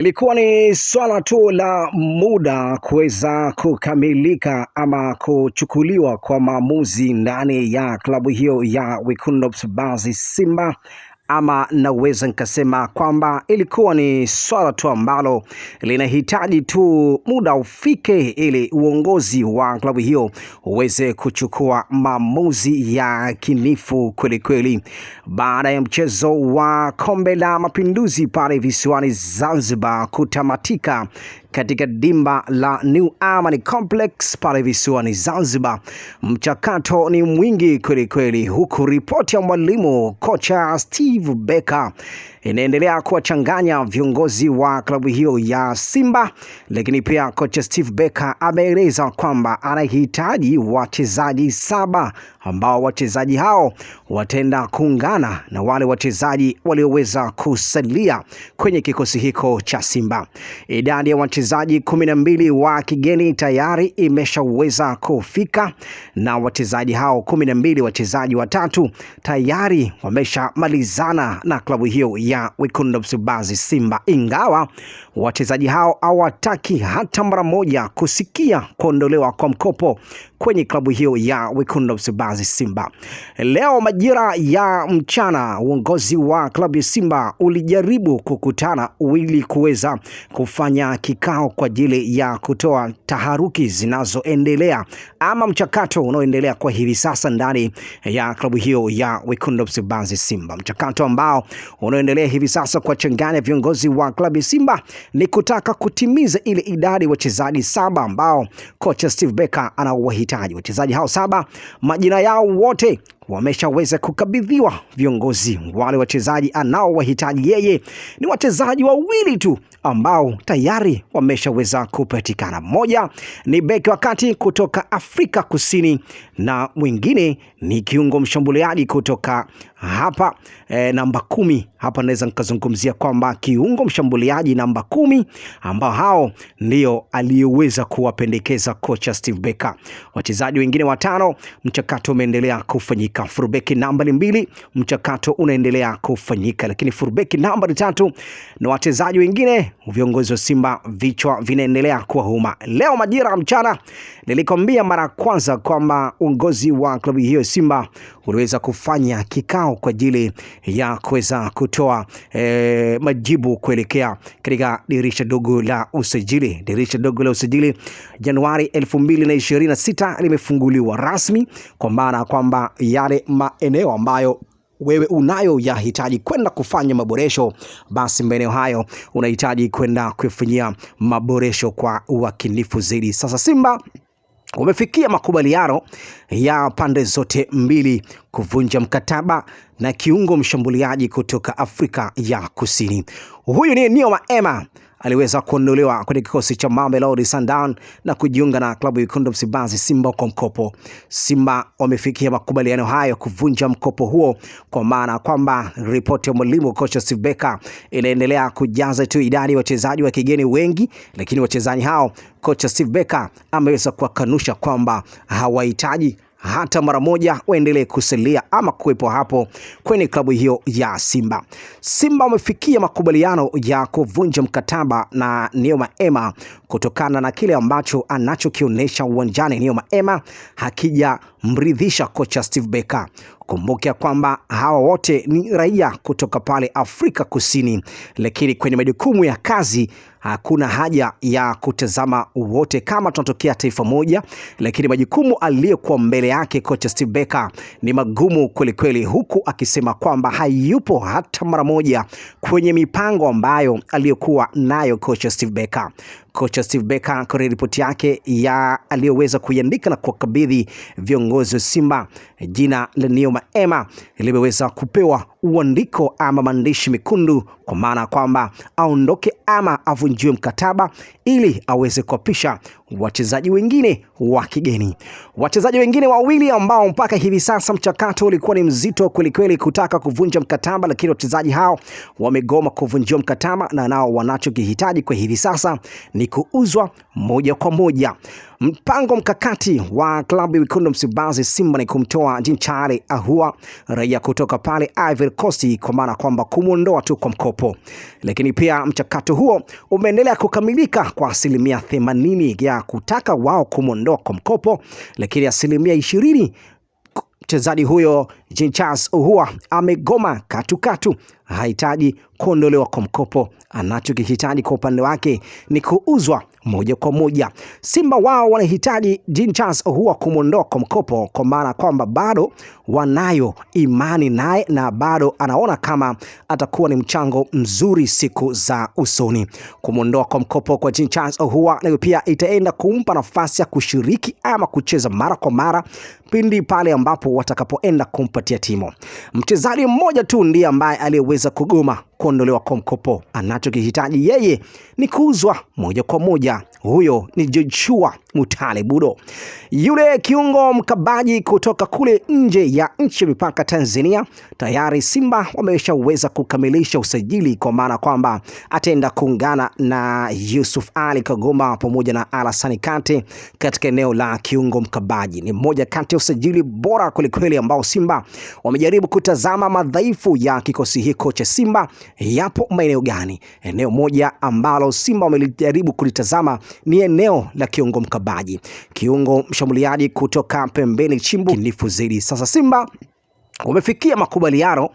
Ilikuwa ni swala tu la muda kuweza kukamilika ama kuchukuliwa kwa maamuzi ndani ya klabu hiyo ya Wekundu wa Msimbazi Simba, ama naweza nikasema kwamba ilikuwa ni swala tu ambalo linahitaji tu muda ufike ili uongozi wa klabu hiyo uweze kuchukua maamuzi ya kinifu kweli kweli, baada ya mchezo wa Kombe la Mapinduzi pale visiwani Zanzibar kutamatika katika dimba la New Amani Complex pale visiwani Zanzibar. Mchakato ni mwingi kweli kweli, huku ripoti ya mwalimu kocha Steve Barker inaendelea kuwachanganya viongozi wa klabu hiyo ya Simba, lakini pia kocha Steve Barker ameeleza kwamba anahitaji wachezaji 7 ambao wachezaji hao wataenda kuungana na wale wachezaji walioweza kusalia kwenye kikosi hiko cha Simba. Idadi ya wachezaji 12 wa kigeni tayari imeshaweza kufika, na wachezaji hao 12, wachezaji watatu tayari wameshamalizana na klabu hiyo ya Wekundu wa Msimbazi Simba, ingawa wachezaji hao hawataki hata mara moja kusikia kuondolewa kwa mkopo kwenye klabu hiyo ya Wekundu wa Msimbazi Simba. Leo majira ya mchana, uongozi wa klabu ya Simba ulijaribu kukutana ili kuweza kufanya kikao kwa ajili ya kutoa taharuki zinazoendelea ama mchakato unaoendelea kwa hivi sasa ndani ya klabu hiyo ya Wekundu wa Msimbazi Simba. Mchakato ambao unaoendelea hivi sasa kwa changanya viongozi wa klabu ya Simba ni kutaka kutimiza ile idadi wachezaji 7 ambao kocha Steve Barker anawahitaji. Wachezaji hao 7 majina yao wote wameshaweza kukabidhiwa viongozi. Wale wachezaji anaowahitaji yeye ni wachezaji 2 tu ambao tayari wameshaweza kupatikana. Mmoja ni beki wa kati kutoka Afrika Kusini na mwingine ni kiungo mshambuliaji kutoka hapa namba 10. Hapa naweza nikazungumzia kwamba kiungo mshambuliaji namba 10 ambao hao ndio aliyeweza kuwapendekeza kocha Steve Barker. Wachezaji wengine 5 mchakato umeendelea kufanyika. Fullback namba 2 mchakato unaendelea kufanyika, lakini fullback namba 3 na wachezaji wengine viongozi wa Simba vichwa vinaendelea kuwauma. Leo majira mchana nilikwambia mara kwanza kwamba uongozi wa klabu hiyo Simba uliweza kufanya kikao kwa ajili ya kuweza kutoa majibu kuelekea katika dirisha dogo la usajili. Dirisha dogo la usajili Januari 2026 limefunguliwa rasmi, kwa maana kwamba yale maeneo ambayo wewe unayo yahitaji kwenda kufanya maboresho, basi maeneo hayo unahitaji kwenda kufanyia maboresho kwa uwakinifu zaidi. Sasa Simba wamefikia makubaliano ya pande zote mbili kuvunja mkataba na kiungo mshambuliaji kutoka Afrika ya Kusini. Huyu ni Neoma Emma, aliweza kuondolewa kwenye kikosi cha Mamelodi Sundowns na kujiunga na klabu ya Wekundu wa Msimbazi Simba kwa mkopo. Simba wamefikia makubaliano hayo kuvunja mkopo huo, kwa maana kwamba ripoti ya mwalimu kocha Steve Barker inaendelea kujaza tu idadi ya wachezaji wa kigeni wengi, lakini wachezaji hao kocha Steve Barker ameweza kuwakanusha kwamba hawahitaji hata mara moja waendelee kusalia ama kuwepo hapo kwenye klabu hiyo ya Simba. Simba wamefikia makubaliano ya kuvunja mkataba na Neoma Emma kutokana na kile ambacho anachokionyesha uwanjani. Neoma Emma hakija mridhisha kocha Steve Barker. Kumbuka kwamba hawa wote ni raia kutoka pale Afrika Kusini, lakini kwenye majukumu ya kazi hakuna haja ya kutazama wote kama tunatokea taifa moja, lakini majukumu aliyokuwa mbele yake kocha Steve Barker ni magumu kweli kweli, huku akisema kwamba hayupo hata mara moja kwenye mipango ambayo aliyokuwa nayo kocha Steve Barker. Kocha Steve Barker kwa ripoti yake ya aliyoweza kuiandika na kukabidhi viongozi wa Simba, jina la Neoma Emma limeweza kupewa uandiko ama maandishi mekundu, kwa maana kwamba aondoke ama avunjiwe mkataba ili aweze kuapisha wachezaji wengine wa kigeni. Wachezaji wengine wawili ambao mpaka hivi sasa mchakato ulikuwa ni mzito kwelikweli kutaka kuvunja mkataba, lakini wachezaji hao wamegoma kuvunjiwa mkataba na nao wanachokihitaji kwa hivi sasa ni kuuzwa moja kwa moja. Mpango mkakati wa klabu ya Wekundu Msimbazi Simba ni kumtoa Jean-Charles Ahoua, raia kutoka pale Ivory Coast, kwa maana kwamba kumuondoa tu kwa mkopo. Lakini pia mchakato huo umeendelea kukamilika kwa 80% ya kutaka wao kumuondoa kwa mkopo, lakini 20% mchezaji huyo Jean-Charles Ahoua amegoma katukatu, hahitaji kuondolewa kwa mkopo. Anachokihitaji kwa upande wake ni kuuzwa moja kwa moja. Simba wao wanahitaji Jean-Charles Ahoua kumuondoa kwa mkopo, kwa maana kwamba bado wanayo imani naye na bado anaona kama atakuwa ni mchango mzuri siku za usoni. Kumuondoa kwa mkopo kwa Jean-Charles Ahoua na pia itaenda kumpa nafasi ya kushiriki ama kucheza mara kwa mara pindi pale ambapo watakapoenda kumpatia timu. Mchezaji mmoja tu ndiye ambaye aliyeweza kugoma kuondolewa kwa mkopo. Anachokihitaji yeye ni kuuzwa moja kwa moja. Huyo ni Joshua Mutale Budo, yule kiungo mkabaji kutoka kule nje ya nchi mipaka Tanzania. Tayari Simba wameshaweza kukamilisha usajili, kwa maana kwamba ataenda kuungana na Yusuf Ali Kagoma pamoja na Alassane Kante katika eneo la kiungo mkabaji. Ni mmoja kati ya usajili bora kwelikweli ambao Simba wamejaribu kutazama madhaifu ya kikosi hiko cha Simba yapo maeneo gani. Eneo moja ambalo Simba wamejaribu kulitazama ni eneo la kiungo mkabaji, kiungo mshambuliaji kutoka pembeni chimbu kinifu zaidi. Sasa Simba wamefikia makubaliano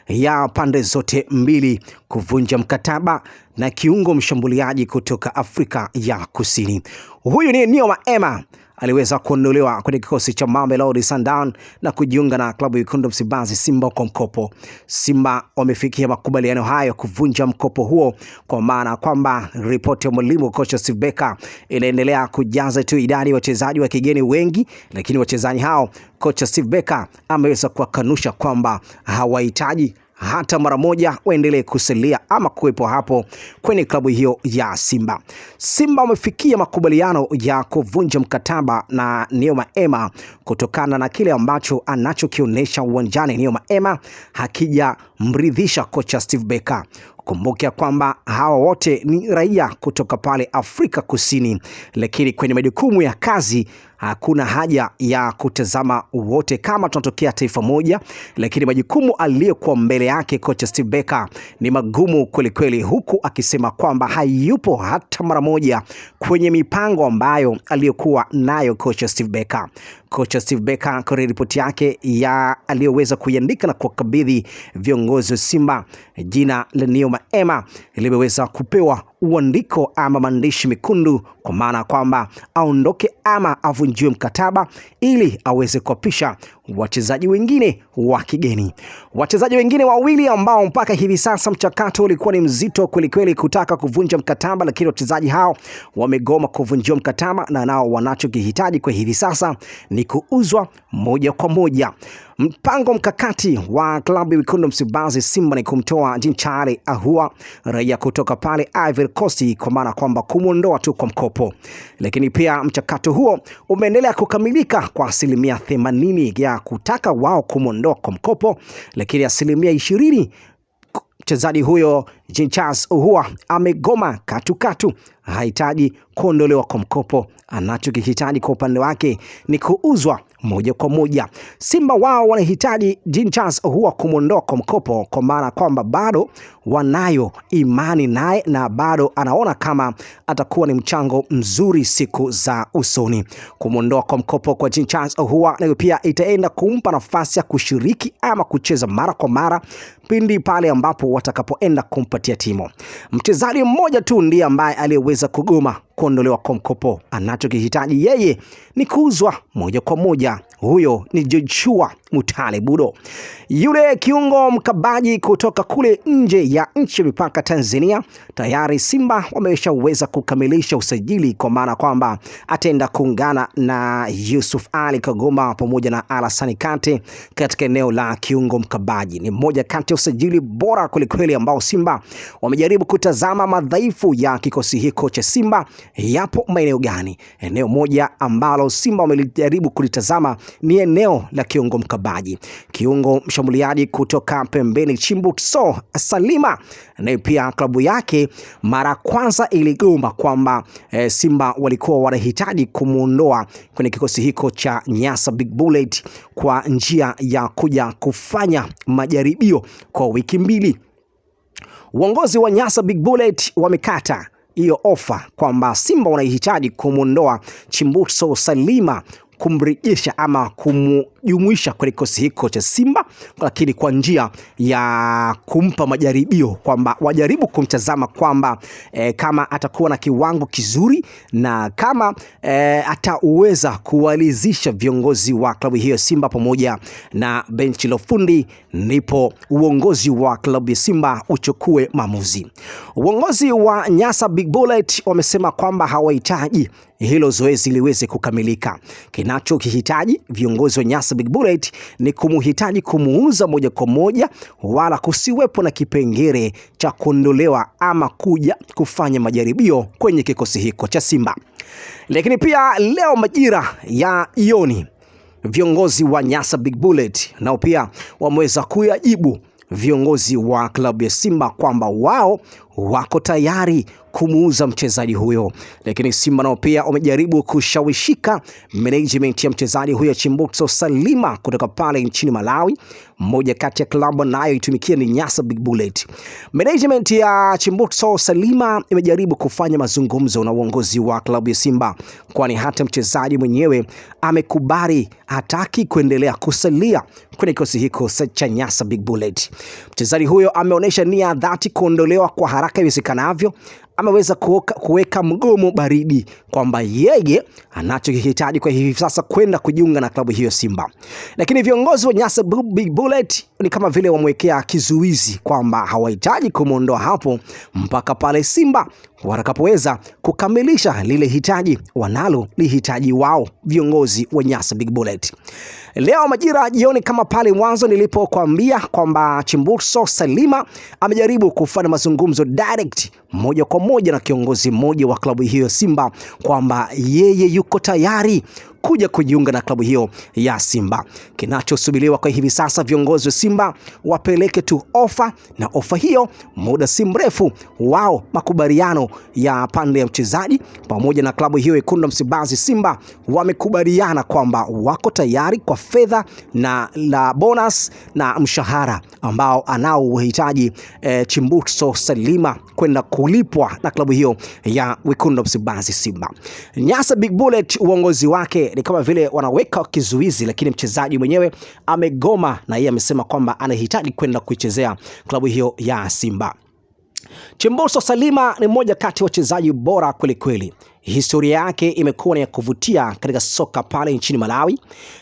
ya pande zote mbili kuvunja mkataba na kiungo mshambuliaji kutoka Afrika ya Kusini. Huyu ni Neema Ema, aliweza kuondolewa kwenye kikosi cha Mamelodi Sundowns na kujiunga na klabu ya Wekundu Msimbazi Simba kwa mkopo. Simba wamefikia makubaliano hayo kuvunja mkopo huo, kwa maana kwamba ripoti ya mwalimu kocha Steve Barker inaendelea kujaza tu idadi ya wachezaji wa kigeni wengi, lakini wachezaji hao kocha Steve Barker ameweza kuwakanusha kwamba hawahitaji hata mara moja waendelee kusalia ama kuwepo hapo kwenye klabu hiyo ya Simba. Simba wamefikia makubaliano ya kuvunja mkataba na Neema Ema kutokana na kile ambacho anachokionyesha uwanjani. Neema Ema hakija mridhisha kocha Steve Barker. Kumbuka kwamba hawa wote ni raia kutoka pale Afrika Kusini, lakini kwenye majukumu ya kazi hakuna haja ya kutazama wote kama tunatokea taifa moja, lakini majukumu aliyokuwa mbele yake kocha Steve Barker ni magumu kweli kweli, huku akisema kwamba hayupo hata mara moja kwenye mipango ambayo aliyokuwa nayo kocha Steve Barker. Kocha Steve Barker kwa ripoti yake ya aliyoweza kuiandika na kuwakabidhi viongozi wa Simba, jina la Neema Ema limeweza kupewa uandiko ama maandishi mekundu, kwa maana kwamba aondoke ama avunjiwe mkataba ili aweze kuapisha wachezaji wengine wa kigeni. Wachezaji wengine wawili ambao mpaka hivi sasa mchakato ulikuwa ni mzito kwelikweli kutaka kuvunja mkataba, lakini wachezaji hao wamegoma kuvunjiwa mkataba na nao wanachokihitaji kwa hivi sasa ni kuuzwa moja kwa moja. Mpango mkakati wa klabu ya Wekundu Msimbazi Simba ni kumtoa Jean-Charles Ahoua, raia kutoka pale Ivory Coast, kwa maana kwamba kumuondoa tu kwa mkopo. Lakini pia mchakato huo umeendelea kukamilika kwa 80% ya kutaka wao kumuondoa kwa mkopo, lakini 20% mchezaji huyo Jean-Charles Ahoua amegoma katukatu, hahitaji kuondolewa kwa mkopo. Anachokihitaji kwa upande wake ni kuuzwa moja kwa moja. Simba wao wanahitaji Jean-Charles Ahoua kumuondoa kwa mkopo, kwa maana kwamba bado wanayo imani naye na bado anaona kama atakuwa ni mchango mzuri siku za usoni. Kumuondoa kwa mkopo kwa Jean-Charles Ahoua na pia itaenda kumpa nafasi ya kushiriki ama kucheza mara kwa mara pindi pale ambapo watakapoenda kumpatia timu. Mchezaji mmoja tu ndiye ambaye aliyeweza kugoma kuondolewa kwa mkopo. Anachokihitaji yeye ni kuuzwa moja kwa moja. Huyo ni Joshua Mutale Budo, yule kiungo mkabaji kutoka kule nje ya nchi mipaka Tanzania. Tayari Simba wameshaweza kukamilisha usajili, kwa maana kwamba ataenda kuungana na Yusuf Ali Kagoma pamoja na Alassane Kante katika eneo la kiungo mkabaji. Ni mmoja kati ya usajili bora kwelikweli ambao Simba wamejaribu kutazama madhaifu ya kikosi hiko cha Simba yapo maeneo gani? Eneo moja ambalo Simba wamejaribu kulitazama ni eneo la kiungo mkabaji, kiungo mshambuliaji kutoka pembeni Chimbutso Salima, na pia klabu yake mara kwanza iligomba kwamba Simba walikuwa wanahitaji kumuondoa kwenye kikosi hiko cha Nyasa Big Bullet kwa njia ya kuja kufanya majaribio kwa wiki mbili. Uongozi wa Nyasa Big Bullet wamekata hiyo ofa kwamba Simba wanahitaji kumuondoa Chimbutso Salima, kumrejesha ama kumjumuisha kwenye kikosi hiko cha Simba, lakini kwa njia ya kumpa majaribio kwamba wajaribu kumtazama kwamba kama atakuwa na kiwango kizuri na kama ataweza kuwalizisha viongozi wa klabu hiyo Simba pamoja na benchi la ufundi, ndipo uongozi wa klabu ya Simba uchukue maamuzi. Uongozi wa Nyasa Big Bullet wamesema kwamba hawahitaji hilo zoezi liweze kukamilika. Kinachokihitaji viongozi wa Nyasa Big Bullet ni kumuhitaji kumuuza moja kwa moja, wala kusiwepo na kipengele cha kuondolewa ama kuja kufanya majaribio kwenye kikosi hiko cha Simba. Lakini pia leo majira ya jioni, viongozi wa Nyasa Big Bullet nao pia wameweza kuyajibu viongozi wa klabu ya Simba kwamba wao wako tayari kumuuza mchezaji huyo. Lakini Simba nao pia wamejaribu kushawishika management ya mchezaji huyo Chimbutso Salima kutoka pale nchini Malawi, mmoja kati ya klabu nayo itumikia ni Nyasa Big Bullet. Management ya Chimbutso Salima imejaribu kufanya mazungumzo na uongozi wa klabu ya Simba, kwani hata mchezaji mwenyewe amekubali hataki kuendelea kusalia kwenye kikosi hiko cha Nyasa Big Bullet. Mchezaji huyo ameonyesha nia dhati kuondolewa kwa haraka iwezekanavyo. Ameweza kuweka mgomo baridi kwamba yeye anachokihitaji kwa hivi sasa kwenda kujiunga na klabu hiyo Simba. Lakini viongozi wa Nyasa Big Bullet ni kama vile wamwekea kizuizi kwamba hawahitaji kumuondoa hapo mpaka pale Simba watakapoweza kukamilisha lile hitaji wanalo lihitaji wao viongozi wa Nyasa Big Bullet. Leo majira jioni, kama pale mwanzo nilipokuambia kwamba Chimbutso Salima amejaribu kufanya mazungumzo direct moja kwa moja na kiongozi mmoja wa klabu hiyo Simba kwamba yeye yuko tayari kuja kujiunga na klabu hiyo ya Simba. Kinachosubiriwa kwa hivi sasa, viongozi wa Simba wapeleke tu ofa, na ofa hiyo muda si mrefu wao makubaliano ya pande ya mchezaji pamoja na klabu hiyo Wekundu wa Msimbazi Simba wamekubaliana kwamba wako tayari kwa fedha na la bonus na mshahara ambao anao uhitaji Chimbutso Salima kwenda kulipwa na klabu hiyo ya Wekundu wa Msimbazi Simba. Nyasa Big Bullet uongozi wake ni kama vile wanaweka kizuizi, lakini mchezaji mwenyewe amegoma na yeye amesema kwamba anahitaji kwenda kuichezea klabu hiyo ya Simba. Chimbutso Salima ni mmoja kati ya wachezaji bora kweli kweli. Historia yake imekuwa ni ya kuvutia katika soka pale nchini Malawi,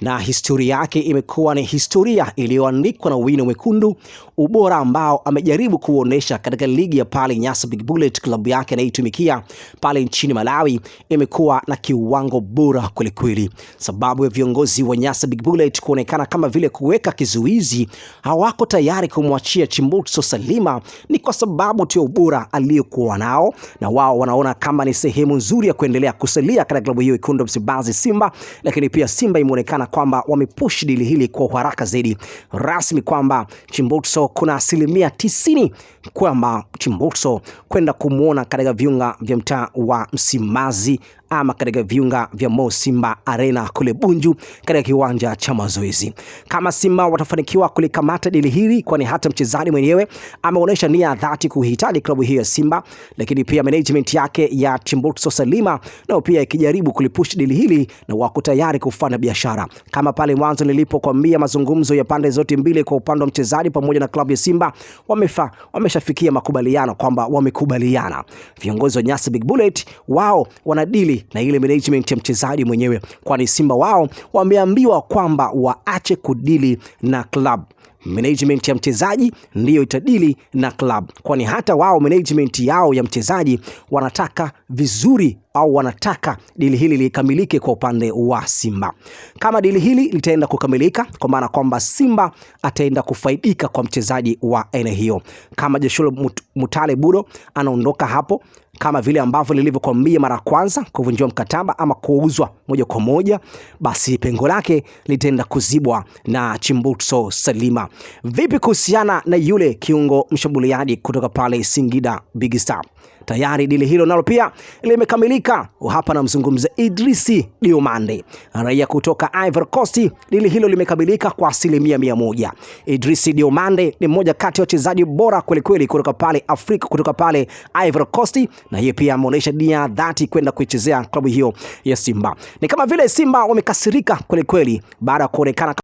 na historia yake imekuwa ni historia iliyoandikwa na wino mwekundu. Ubora ambao amejaribu kuonesha katika ligi ya pale Nyasa Big Bullet, klabu yake anaitumikia pale nchini Malawi, imekuwa na kiwango bora kweli kweli. Sababu ya viongozi wa Nyasa Big Bullet kuonekana kama vile kuweka kizuizi, hawako tayari kumwachia Chimbutso Salima, ni kwa sababu tu ubora aliyokuwa nao, na wao wanaona kama ni sehemu nzuri ya kuendelea kusalia katika klabu hiyo Wekundu wa Msimbazi Simba. Lakini pia Simba imeonekana kwamba wamepush dili hili kwa haraka zaidi, rasmi kwamba Chimbutso kuna 90% kwamba Chimbutso kwenda kumuona katika viunga vya mtaa wa Msimbazi ama katika viunga vya Mo Simba Arena kule Bunju katika kiwanja cha mazoezi. Kama Simba watafanikiwa kulikamata dili hili, kwani hata mchezaji mwenyewe ameonyesha nia dhati kuhitaji klabu hiyo ya Simba, lakini pia management yake ya Chimbutso Salima nao pia ikijaribu kulipush dili hili na wako tayari kufanya biashara. Kama pale mwanzo nilipokuambia, mazungumzo ya pande zote mbili kwa upande wa mchezaji pamoja na klabu ya Simba wameshafikia makubaliano kwamba wamekubaliana. Viongozi wa Nyasa Big Bullet wao wanadili na ile management ya mchezaji mwenyewe, kwani Simba wao wameambiwa kwamba waache kudili na club. Management ya mchezaji ndiyo itadili na club, kwani hata wao management yao ya mchezaji wanataka vizuri au wanataka dili hili likamilike kwa upande wa Simba. Kama dili hili litaenda kukamilika, kwa maana kwamba Simba ataenda kufaidika kwa mchezaji wa aina hiyo. Kama Joshua Mutale Budo anaondoka hapo, kama vile ambavyo nilivyokuambia mara kwanza, kuvunjiwa mkataba ama kuuzwa moja kwa moja, basi pengo lake litaenda kuzibwa na Chimbutso Salima. Vipi kuhusiana na yule kiungo mshambuliaji kutoka pale Singida Big Star? Tayari dili hilo nalo pia limekamilika. Hapa namzungumza Idrisi Diomande, raia kutoka Ivory Coast. Dili hilo limekamilika kwa 100%. Idrisi Diomande ni mmoja kati ya wachezaji bora kweli kweli kutoka pale Afrika, kutoka pale Ivory Coast, na yeye pia ameonyesha nia dhati kwenda kuichezea klabu hiyo ya Simba. Ni kama vile Simba wamekasirika kweli kweli baada ya kuonekana